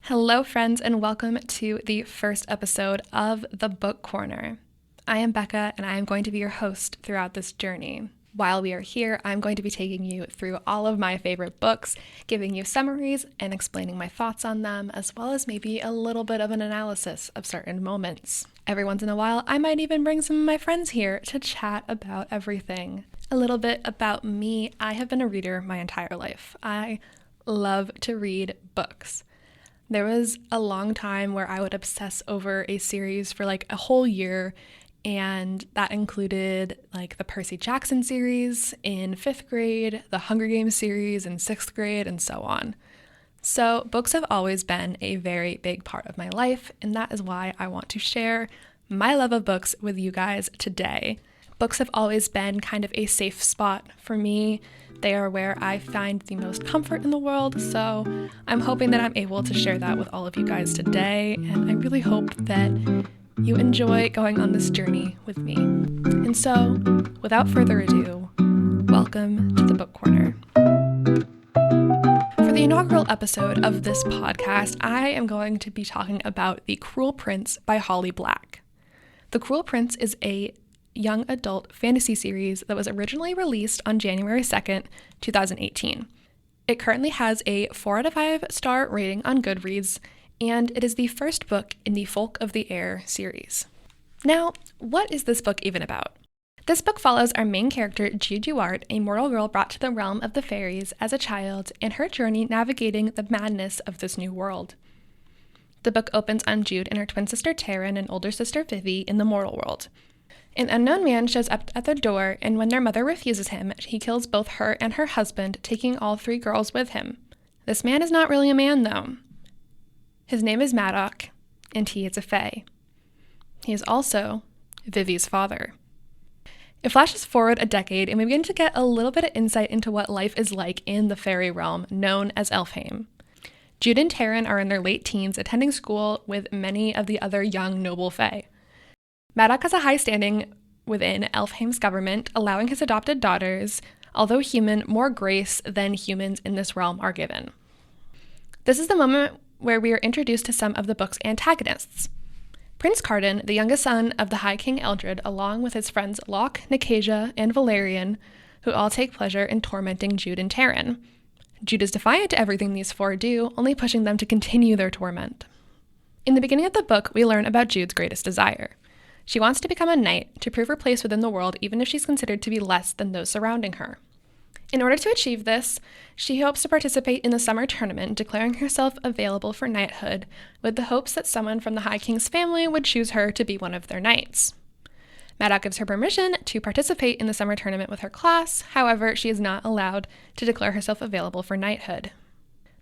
Hello, friends, and welcome to the first episode of The Book Corner. I am Becca, and I am going to be your host throughout this journey. While we are here, I'm going to be taking you through all of my favorite books, giving you summaries and explaining my thoughts on them, as well as maybe a little bit of an analysis of certain moments. Every once in a while, I might even bring some of my friends here to chat about everything. A little bit about me. I have been a reader my entire life. I love to read books. There was a long time where I would obsess over a series for like a whole year, and that included like the Percy Jackson series in 5th grade, the Hunger Games series in 6th grade, and so on. So books have always been a very big part of my life, and that is why I want to share my love of books with you guys today. Books have always been kind of a safe spot for me. They are where I find the most comfort in the world, so I'm hoping that I'm able to share that with all of you guys today, and I really hope that you enjoy going on this journey with me. And so, without further ado, welcome to the Book Corner. For the inaugural episode of this podcast, I am going to be talking about The Cruel Prince by Holly Black. The Cruel Prince is a young adult fantasy series that was originally released on January 2nd, 2018. It currently has a 4 out of 5 star rating on Goodreads, and it is the first book in the Folk of the Air series. Now, what is this book even about? This book follows our main character, Jude Duarte, a mortal girl brought to the realm of the fairies as a child, and her journey navigating the madness of this new world. The book opens on Jude and her twin sister Taryn and older sister Vivi in the mortal world. An unknown man shows up at their door, and when their mother refuses him, he kills both her and her husband, taking all 3 girls with him. This man is not really a man, though. His name is Maddox, and he is a fae. He is also Vivi's father. It flashes forward a decade, and we begin to get a little bit of insight into what life is like in the fairy realm, known as Elfhame. Jude and Taryn are in their late teens, attending school with many of the other young noble fae. Maddox has a high standing within Elfhame's government, allowing his adopted daughters, although human, more grace than humans in this realm are given. This is the moment where we are introduced to some of the book's antagonists. Prince Cardan, the youngest son of the High King Eldred, along with his friends Locke, Nicasia, and Valerian, who all take pleasure in tormenting Jude and Taryn. Jude is defiant to everything these 4 do, only pushing them to continue their torment. In the beginning of the book, we learn about Jude's greatest desire. She wants to become a knight to prove her place within the world, even if she's considered to be less than those surrounding her. In order to achieve this, she hopes to participate in the summer tournament, declaring herself available for knighthood, with the hopes that someone from the High King's family would choose her to be one of their knights. Maddox gives her permission to participate in the summer tournament with her class, however, she is not allowed to declare herself available for knighthood.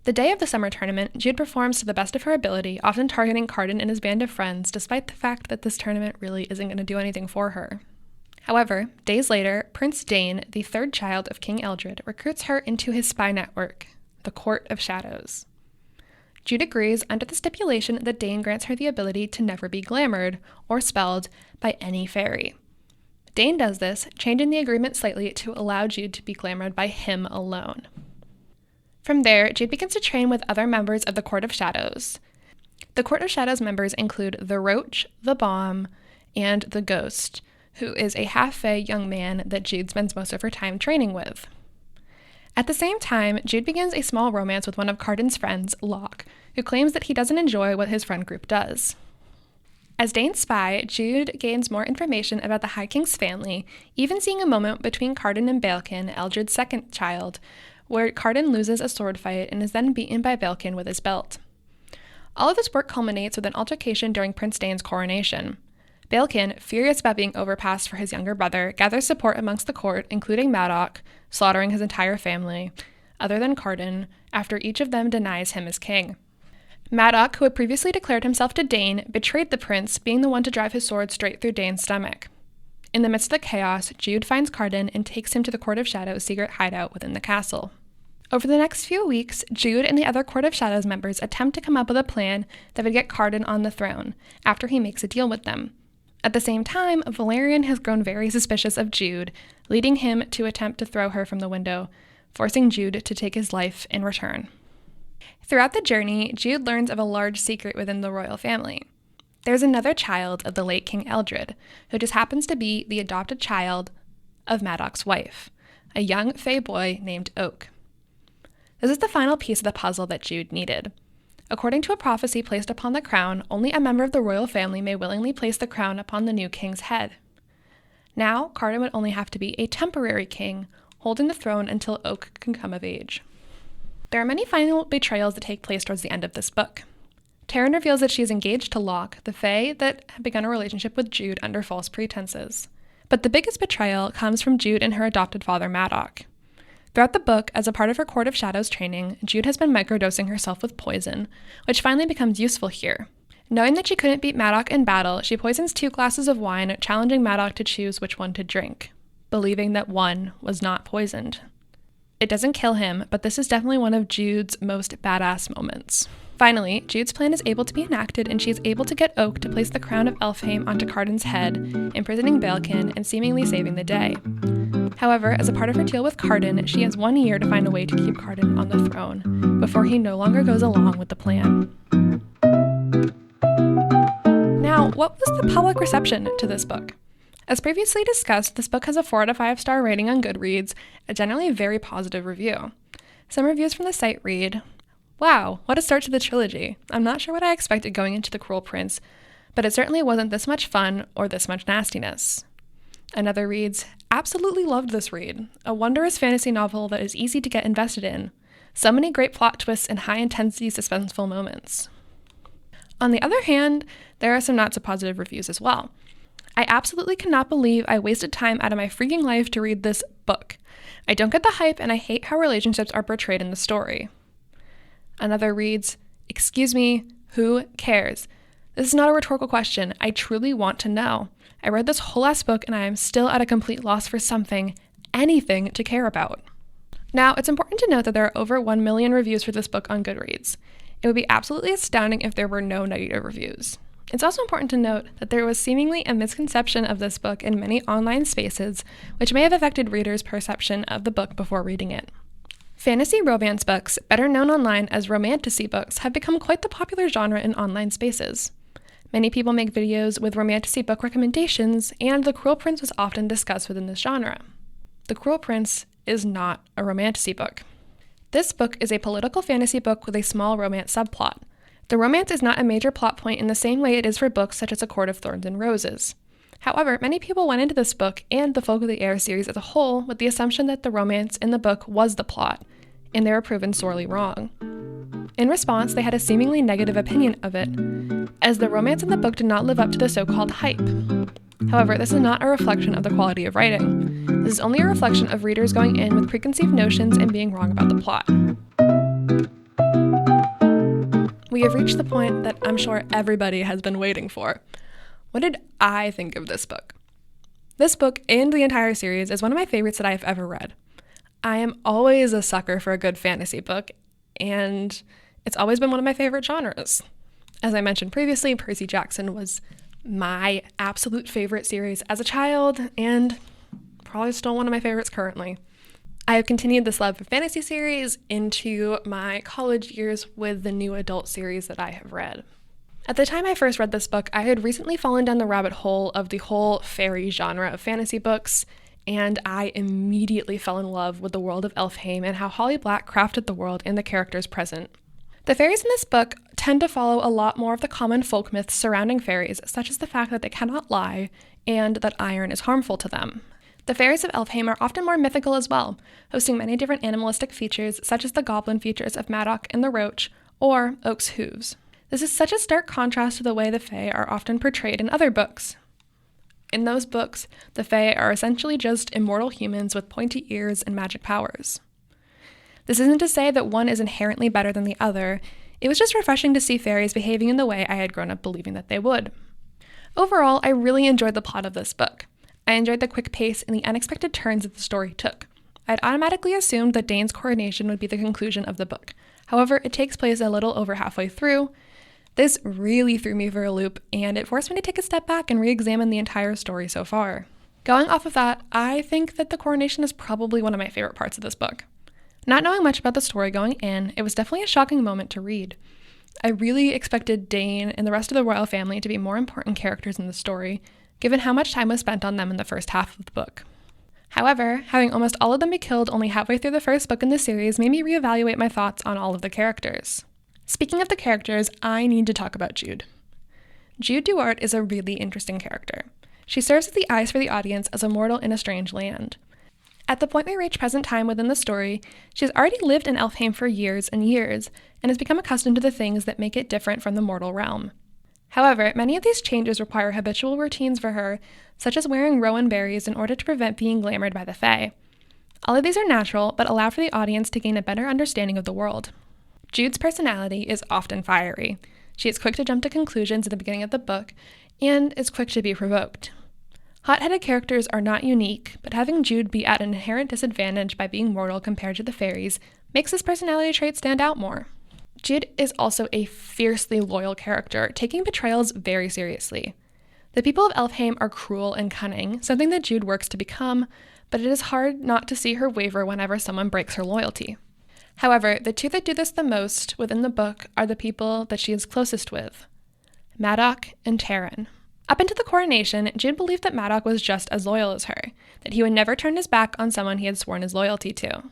The day of the summer tournament, Jude performs to the best of her ability, often targeting Cardan and his band of friends, despite the fact that this tournament really isn't going to do anything for her. However, days later, Prince Dane, the 3rd child of King Eldred, recruits her into his spy network, the Court of Shadows. Jude agrees under the stipulation that Dane grants her the ability to never be glamoured or spelled by any fairy. Dane does this, changing the agreement slightly to allow Jude to be glamoured by him alone. From there, Jude begins to train with other members of the Court of Shadows. The Court of Shadows members include the Roach, the Bomb, and the Ghost, who is a half-fae young man that Jude spends most of her time training with. At the same time, Jude begins a small romance with one of Cardan's friends, Locke, who claims that he doesn't enjoy what his friend group does. As Dane's spy, Jude gains more information about the High King's family, even seeing a moment between Cardan and Baelkin, Eldred's 2nd child, where Cardan loses a sword fight and is then beaten by Baelkin with his belt. All of this work culminates with an altercation during Prince Dane's coronation. Baelkin, furious about being overpassed for his younger brother, gathers support amongst the court, including Maddox, slaughtering his entire family, other than Cardan, after each of them denies him as king. Maddox, who had previously declared himself to Dane, betrayed the prince, being the one to drive his sword straight through Dane's stomach. In the midst of the chaos, Jude finds Cardan and takes him to the Court of Shadows' secret hideout within the castle. Over the next few weeks, Jude and the other Court of Shadows members attempt to come up with a plan that would get Cardan on the throne, after he makes a deal with them. At the same time, Valerian has grown very suspicious of Jude, leading him to attempt to throw her from the window, forcing Jude to take his life in return. Throughout the journey, Jude learns of a large secret within the royal family. There's another child of the late King Eldred, who just happens to be the adopted child of Madoc's wife, a young Fey boy named Oak. This is the final piece of the puzzle that Jude needed. According to a prophecy placed upon the crown, only a member of the royal family may willingly place the crown upon the new king's head. Now, Cardan would only have to be a temporary king, holding the throne until Oak can come of age. There are many final betrayals that take place towards the end of this book. Taryn reveals that she is engaged to Locke, the Fae that had begun a relationship with Jude under false pretenses. But the biggest betrayal comes from Jude and her adopted father, Madoc. Throughout the book, as a part of her Court of Shadows training, Jude has been microdosing herself with poison, which finally becomes useful here. Knowing that she couldn't beat Madoc in battle, she poisons 2 glasses of wine, challenging Madoc to choose which one to drink, believing that one was not poisoned. It doesn't kill him, but this is definitely one of Jude's most badass moments. Finally, Jude's plan is able to be enacted, and she is able to get Oak to place the crown of Elfhame onto Cardan's head, imprisoning Baelkin and seemingly saving the day. However, as a part of her deal with Cardan, she has 1 year to find a way to keep Cardan on the throne, before he no longer goes along with the plan. Now, what was the public reception to this book? As previously discussed, this book has a 4 out of 5 star rating on Goodreads, a generally very positive review. Some reviews from the site read, "Wow, what a start to the trilogy. I'm not sure what I expected going into The Cruel Prince, but it certainly wasn't this much fun or this much nastiness." Another reads, "Absolutely loved this read. A wondrous fantasy novel that is easy to get invested in. So many great plot twists and high-intensity suspenseful moments." On the other hand, there are some not-so-positive reviews as well. "I absolutely cannot believe I wasted time out of my freaking life to read this book. I don't get the hype, and I hate how relationships are portrayed in the story." Another reads, "Excuse me, who cares? This is not a rhetorical question. I truly want to know. I read this whole ass book and I am still at a complete loss for something, anything to care about." Now, it's important to note that there are over 1 million reviews for this book on Goodreads. It would be absolutely astounding if there were no negative reviews. It's also important to note that there was seemingly a misconception of this book in many online spaces, which may have affected readers' perception of the book before reading it. Fantasy romance books, better known online as romantasy books, have become quite the popular genre in online spaces. Many people make videos with romantasy book recommendations, and The Cruel Prince was often discussed within this genre. The Cruel Prince is not a romantasy book. This book is a political fantasy book with a small romance subplot. The romance is not a major plot point in the same way it is for books such as A Court of Thorns and Roses. However, many people went into this book and the Folk of the Air series as a whole with the assumption that the romance in the book was the plot, and they were proven sorely wrong. In response, they had a seemingly negative opinion of it, as the romance in the book did not live up to the so-called hype. However, this is not a reflection of the quality of writing. This is only a reflection of readers going in with preconceived notions and being wrong about the plot. We have reached the point that I'm sure everybody has been waiting for. What did I think of this book? This book and the entire series is one of my favorites that I have ever read. I am always a sucker for a good fantasy book, and it's always been one of my favorite genres. As I mentioned previously, Percy Jackson was my absolute favorite series as a child, and probably still one of my favorites currently. I have continued this love for fantasy series into my college years with the new adult series that I have read. At the time I first read this book, I had recently fallen down the rabbit hole of the whole fairy genre of fantasy books, and I immediately fell in love with the world of Elfhame and how Holly Black crafted the world and the characters present. The fairies in this book tend to follow a lot more of the common folk myths surrounding fairies, such as the fact that they cannot lie and that iron is harmful to them. The fairies of Elfhame are often more mythical as well, hosting many different animalistic features such as the goblin features of Madoc and the Roach, or Oak's hooves. This is such a stark contrast to the way the Fae are often portrayed in other books. In those books, the Fae are essentially just immortal humans with pointy ears and magic powers. This isn't to say that one is inherently better than the other. It was just refreshing to see fairies behaving in the way I had grown up believing that they would. Overall, I really enjoyed the plot of this book. I enjoyed the quick pace and the unexpected turns that the story took. I'd automatically assumed that Dane's coronation would be the conclusion of the book. However, it takes place a little over halfway through. This really threw me for a loop, and it forced me to take a step back and re-examine the entire story so far. Going off of that, I think that the coronation is probably one of my favorite parts of this book. Not knowing much about the story going in, it was definitely a shocking moment to read. I really expected Dane and the rest of the royal family to be more important characters in the story, given how much time was spent on them in the first half of the book. However, having almost all of them be killed only halfway through the first book in the series made me reevaluate my thoughts on all of the characters. Speaking of the characters, I need to talk about Jude. Jude Duart is a really interesting character. She serves as the eyes for the audience as a mortal in a strange land. At the point we reach present time within the story, she has already lived in Elfhame for years and years, and has become accustomed to the things that make it different from the mortal realm. However, many of these changes require habitual routines for her, such as wearing rowan berries in order to prevent being glamored by the Fae. All of these are natural, but allow for the audience to gain a better understanding of the world. Jude's personality is often fiery. She is quick to jump to conclusions at the beginning of the book, and is quick to be provoked. Hot-headed characters are not unique, but having Jude be at an inherent disadvantage by being mortal compared to the fairies makes this personality trait stand out more. Jude is also a fiercely loyal character, taking betrayals very seriously. The people of Elfhame are cruel and cunning, something that Jude works to become, but it is hard not to see her waver whenever someone breaks her loyalty. However, the two that do this the most within the book are the people that she is closest with, Madoc and Taryn. Up until the coronation, Jude believed that Madoc was just as loyal as her, that he would never turn his back on someone he had sworn his loyalty to.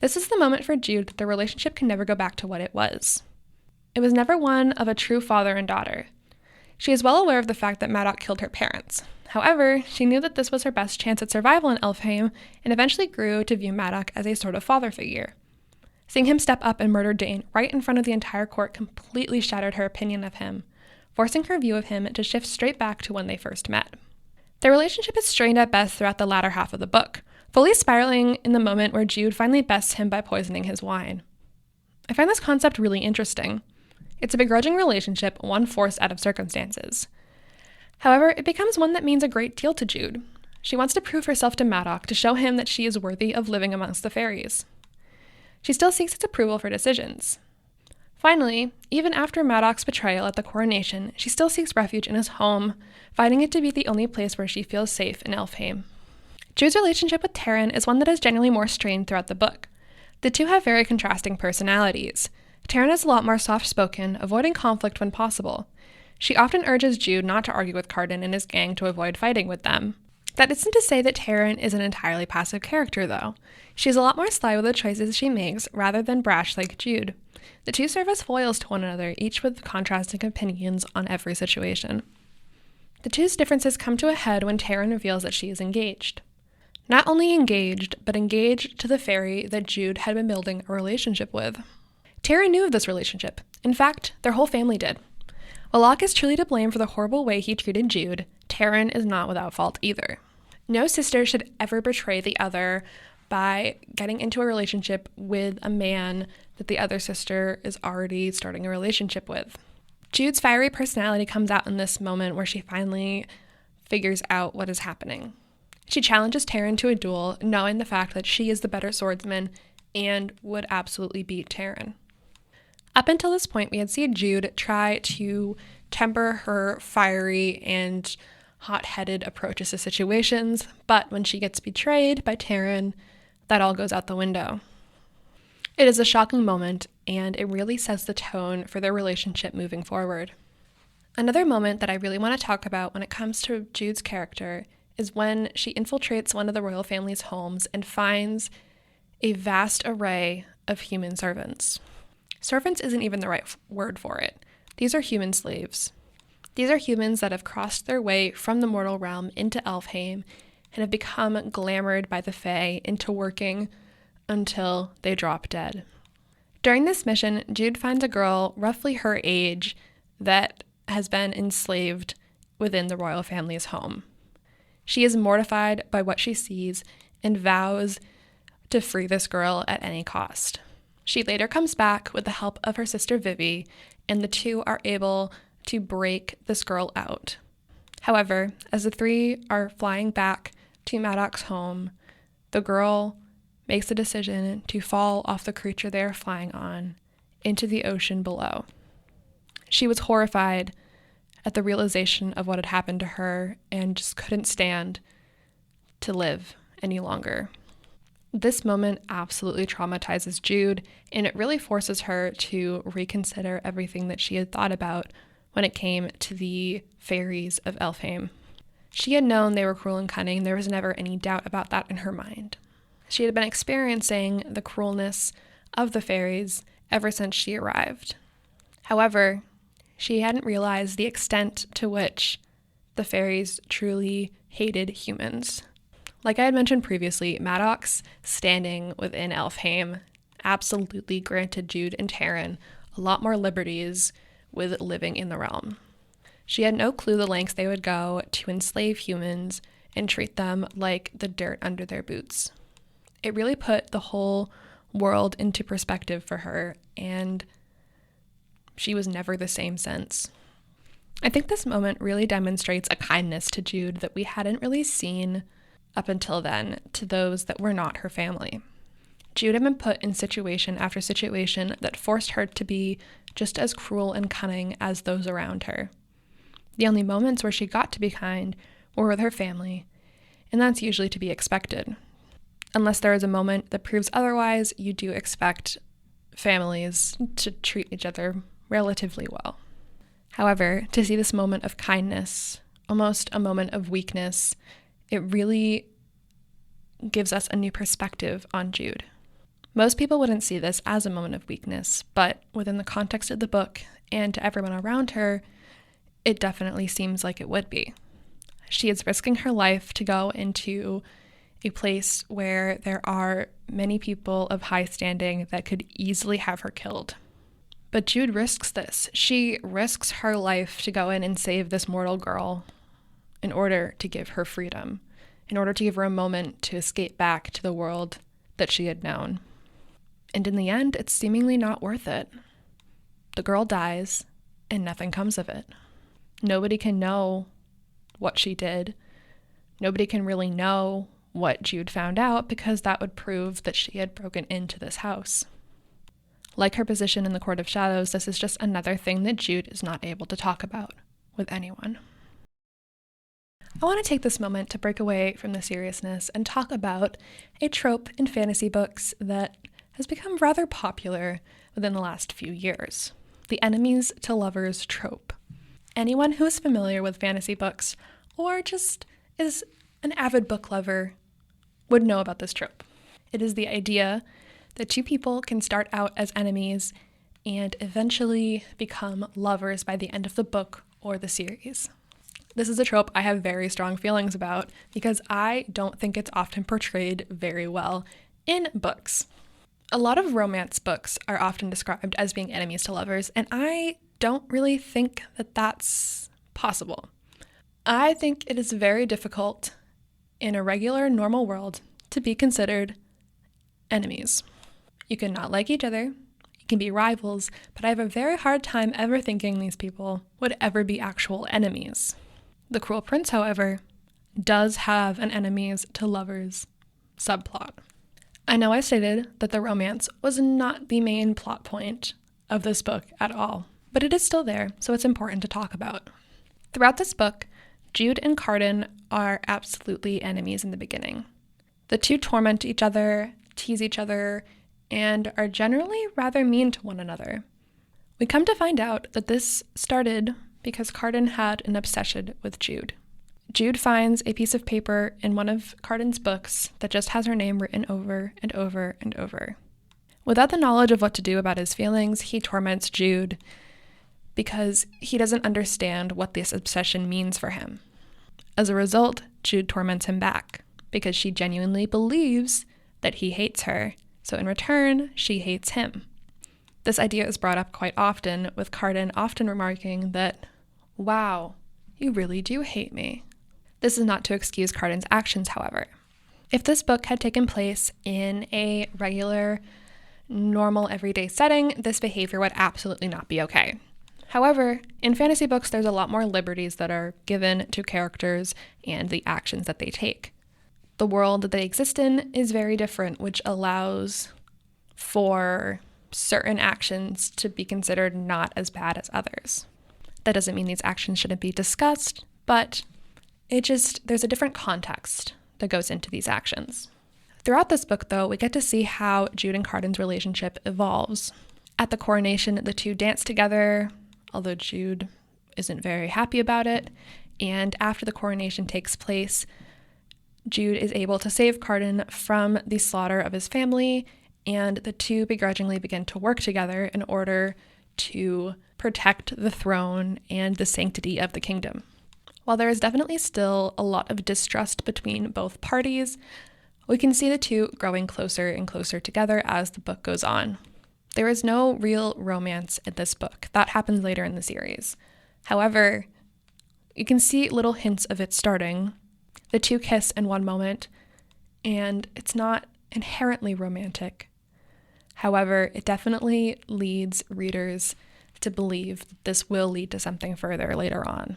This is the moment for Jude that the relationship can never go back to what it was. It was never one of a true father and daughter. She is well aware of the fact that Madoc killed her parents. However, she knew that this was her best chance at survival in Elfhame, and eventually grew to view Madoc as a sort of father figure. Seeing him step up and murder Dane right in front of the entire court completely shattered her opinion of him, forcing her view of him to shift straight back to when they first met. Their relationship is strained at best throughout the latter half of the book, fully spiraling in the moment where Jude finally bests him by poisoning his wine. I find this concept really interesting. It's a begrudging relationship, one forced out of circumstances. However, it becomes one that means a great deal to Jude. She wants to prove herself to Madoc to show him that she is worthy of living amongst the fairies. She still seeks his approval for decisions. Finally, even after Madoc's betrayal at the coronation, she still seeks refuge in his home, finding it to be the only place where she feels safe in Elfhame. Jude's relationship with Taryn is one that is generally more strained throughout the book. The two have very contrasting personalities. Taryn is a lot more soft-spoken, avoiding conflict when possible. She often urges Jude not to argue with Cardan and his gang to avoid fighting with them. That isn't to say that Taryn is an entirely passive character, though. She's a lot more sly with the choices she makes, rather than brash like Jude. The two serve as foils to one another, each with contrasting opinions on every situation. The two's differences come to a head when Taryn reveals that she is engaged. Not only engaged, but engaged to the fairy that Jude had been building a relationship with. Taryn knew of this relationship. In fact, their whole family did. While Locke is truly to blame for the horrible way he treated Jude, Taryn is not without fault either. No sister should ever betray the other by getting into a relationship with a man that the other sister is already starting a relationship with. Jude's fiery personality comes out in this moment where she finally figures out what is happening. She challenges Taryn to a duel, knowing the fact that she is the better swordsman and would absolutely beat Taryn. Up until this point, we had seen Jude try to temper her fiery and hot-headed approaches to situations, but when she gets betrayed by Taryn, that all goes out the window. It is a shocking moment, and it really sets the tone for their relationship moving forward. Another moment that I really want to talk about when it comes to Jude's character is when she infiltrates one of the royal family's homes and finds a vast array of human servants. Servants isn't even the right word for it. These are human slaves. These are humans that have crossed their way from the mortal realm into Elfhame and have become glamored by the Fae into working until they drop dead. During this mission, Jude finds a girl roughly her age that has been enslaved within the royal family's home. She is mortified by what she sees and vows to free this girl at any cost. She later comes back with the help of her sister Vivi, and the two are able to break this girl out. However, as the three are flying back to Madoc's home, the girl makes the decision to fall off the creature they are flying on into the ocean below. She was horrified at the realization of what had happened to her and just couldn't stand to live any longer. This moment absolutely traumatizes Jude, and it really forces her to reconsider everything that she had thought about when it came to the fairies of Elfhame. She had known they were cruel and cunning. There was never any doubt about that in her mind. She had been experiencing the cruelness of the fairies ever since she arrived. However, she hadn't realized the extent to which the fairies truly hated humans. Like I had mentioned previously, Maddox standing within Elfhame absolutely granted Jude and Taryn a lot more liberties with living in the realm. She had no clue the lengths they would go to enslave humans and treat them like the dirt under their boots. It really put the whole world into perspective for her, and she was never the same since. I think this moment really demonstrates a kindness to Jude that we hadn't really seen up until then to those that were not her family. Jude had been put in situation after situation that forced her to be just as cruel and cunning as those around her. The only moments where she got to be kind were with her family, and that's usually to be expected. Unless there is a moment that proves otherwise, you do expect families to treat each other relatively well. However, to see this moment of kindness, almost a moment of weakness, it really gives us a new perspective on Jude. Most people wouldn't see this as a moment of weakness, but within the context of the book and to everyone around her, it definitely seems like it would be. She is risking her life to go into a place where there are many people of high standing that could easily have her killed. But Jude risks this. She risks her life to go in and save this mortal girl in order to give her freedom, in order to give her a moment to escape back to the world that she had known. And in the end, it's seemingly not worth it. The girl dies, and nothing comes of it. Nobody can know what she did. Nobody can really know what Jude found out, because that would prove that she had broken into this house. Like her position in the Court of Shadows, this is just another thing that Jude is not able to talk about with anyone. I want to take this moment to break away from the seriousness and talk about a trope in fantasy books that has become rather popular within the last few years: the enemies to lovers trope. Anyone who is familiar with fantasy books, or just is an avid book lover, would know about this trope. It is the idea that two people can start out as enemies and eventually become lovers by the end of the book or the series. This is a trope I have very strong feelings about because I don't think it's often portrayed very well in books. A lot of romance books are often described as being enemies to lovers, and I don't really think that that's possible. I think it is very difficult in a regular, normal world to be considered enemies. You can not like each other, you can be rivals, but I have a very hard time ever thinking these people would ever be actual enemies. The Cruel Prince, however, does have an enemies to lovers subplot. I know I stated that the romance was not the main plot point of this book at all, but it is still there, so it's important to talk about. Throughout this book, Jude and Cardan are absolutely enemies in the beginning. The two torment each other, tease each other, and are generally rather mean to one another. We come to find out that this started because Cardan had an obsession with Jude. Jude finds a piece of paper in one of Cardan's books that just has her name written over and over and over. Without the knowledge of what to do about his feelings, he torments Jude because he doesn't understand what this obsession means for him. As a result, Jude torments him back because she genuinely believes that he hates her, so in return, she hates him. This idea is brought up quite often, with Cardan often remarking that, "Wow, you really do hate me." This is not to excuse Cardan's actions, however. If this book had taken place in a regular, normal, everyday setting, this behavior would absolutely not be okay. However, in fantasy books, there's a lot more liberties that are given to characters and the actions that they take. The world that they exist in is very different, which allows for certain actions to be considered not as bad as others. That doesn't mean these actions shouldn't be discussed, but there's a different context that goes into these actions. Throughout this book, though, we get to see how Jude and Cardan's relationship evolves. At the coronation, the two dance together, although Jude isn't very happy about it. And after the coronation takes place, Jude is able to save Cardan from the slaughter of his family, and the two begrudgingly begin to work together in order to protect the throne and the sanctity of the kingdom. While there is definitely still a lot of distrust between both parties, we can see the two growing closer and closer together as the book goes on. There is no real romance in this book. That happens later in the series. However, you can see little hints of it starting. The two kiss in one moment, and it's not inherently romantic. However, it definitely leads readers to believe that this will lead to something further later on.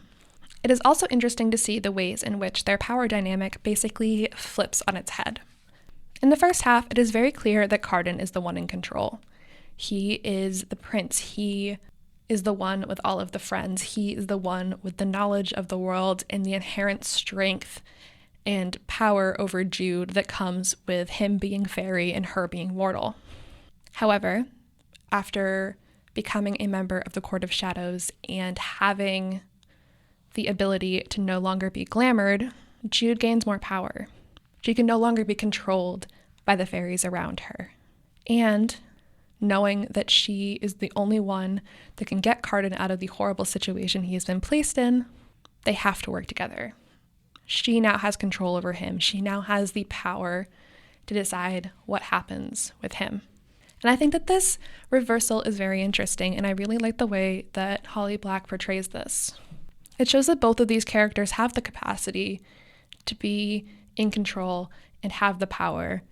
It is also interesting to see the ways in which their power dynamic basically flips on its head. In the first half, it is very clear that Cardan is the one in control. He is the prince. He is the one with all of the friends. He is the one with the knowledge of the world and the inherent strength and power over Jude that comes with him being fairy and her being mortal. However, after becoming a member of the Court of Shadows and having the ability to no longer be glamored, Jude gains more power. She can no longer be controlled by the fairies around her. And knowing that she is the only one that can get Cardan out of the horrible situation he has been placed in, they have to work together. She now has control over him. She now has the power to decide what happens with him. And I think that this reversal is very interesting, and I really like the way that Holly Black portrays this. It shows that both of these characters have the capacity to be in control and have the power,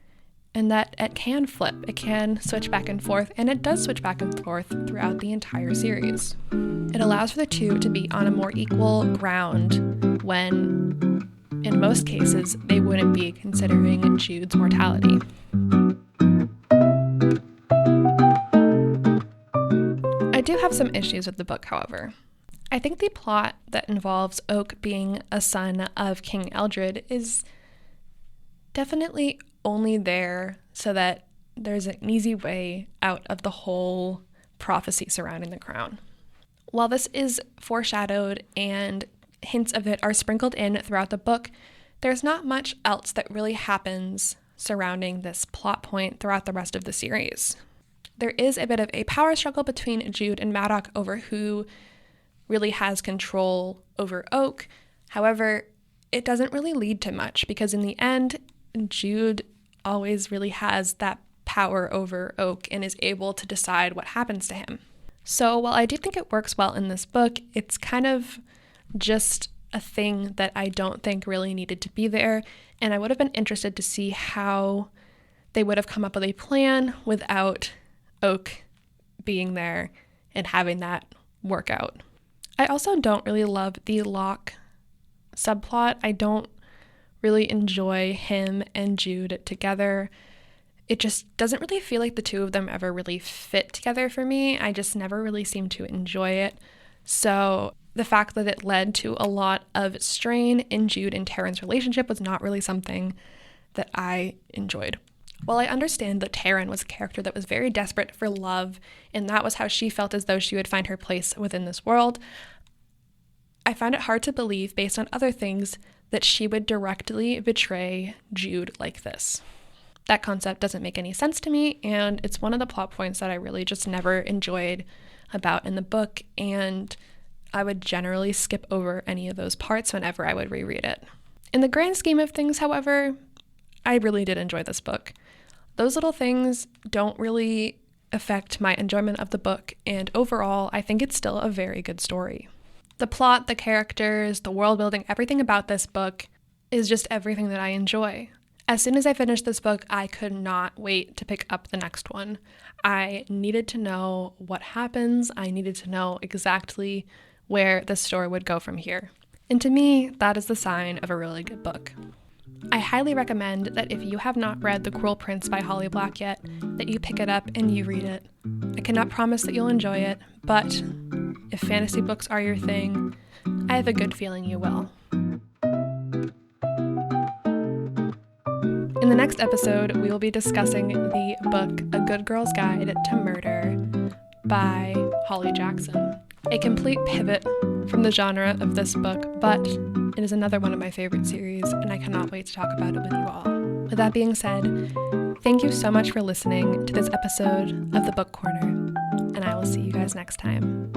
and that it can flip, it can switch back and forth, and it does switch back and forth throughout the entire series. It allows for the two to be on a more equal ground when, in most cases, they wouldn't be considering Jude's mortality. I do have some issues with the book, however. I think the plot that involves Oak being a son of King Eldred is definitely only there so that there's an easy way out of the whole prophecy surrounding the crown. While this is foreshadowed and hints of it are sprinkled in throughout the book, there's not much else that really happens surrounding this plot point throughout the rest of the series. There is a bit of a power struggle between Jude and Maddox over who really has control over Oak. However, it doesn't really lead to much because in the end, Jude always really has that power over Oak and is able to decide what happens to him. So while I do think it works well in this book, it's kind of just a thing that I don't think really needed to be there, and I would have been interested to see how they would have come up with a plan without Oak being there and having that work out. I also don't really love the Locke subplot. I don't really enjoy him and Jude together. It just doesn't really feel like the two of them ever really fit together for me. I just never really seem to enjoy it. So the fact that it led to a lot of strain in Jude and Taryn's relationship was not really something that I enjoyed. While I understand that Taryn was a character that was very desperate for love, and that was how she felt as though she would find her place within this world, I find it hard to believe, based on other things, that she would directly betray Jude like this. That concept doesn't make any sense to me, and it's one of the plot points that I really just never enjoyed about in the book, and I would generally skip over any of those parts whenever I would reread it. In the grand scheme of things, however, I really did enjoy this book. Those little things don't really affect my enjoyment of the book, and overall, I think it's still a very good story. The plot, the characters, the world building, everything about this book is just everything that I enjoy. As soon as I finished this book, I could not wait to pick up the next one. I needed to know what happens. I needed to know exactly where the story would go from here. And to me, that is the sign of a really good book. I highly recommend that if you have not read The Cruel Prince by Holly Black yet, that you pick it up and you read it. I cannot promise that you'll enjoy it, but if fantasy books are your thing, I have a good feeling you will. In the next episode, we will be discussing the book A Good Girl's Guide to Murder by Holly Jackson. A complete pivot from the genre of this book, but it is another one of my favorite series, and I cannot wait to talk about it with you all. With that being said, thank you so much for listening to this episode of The Book Corner, and I will see you guys next time.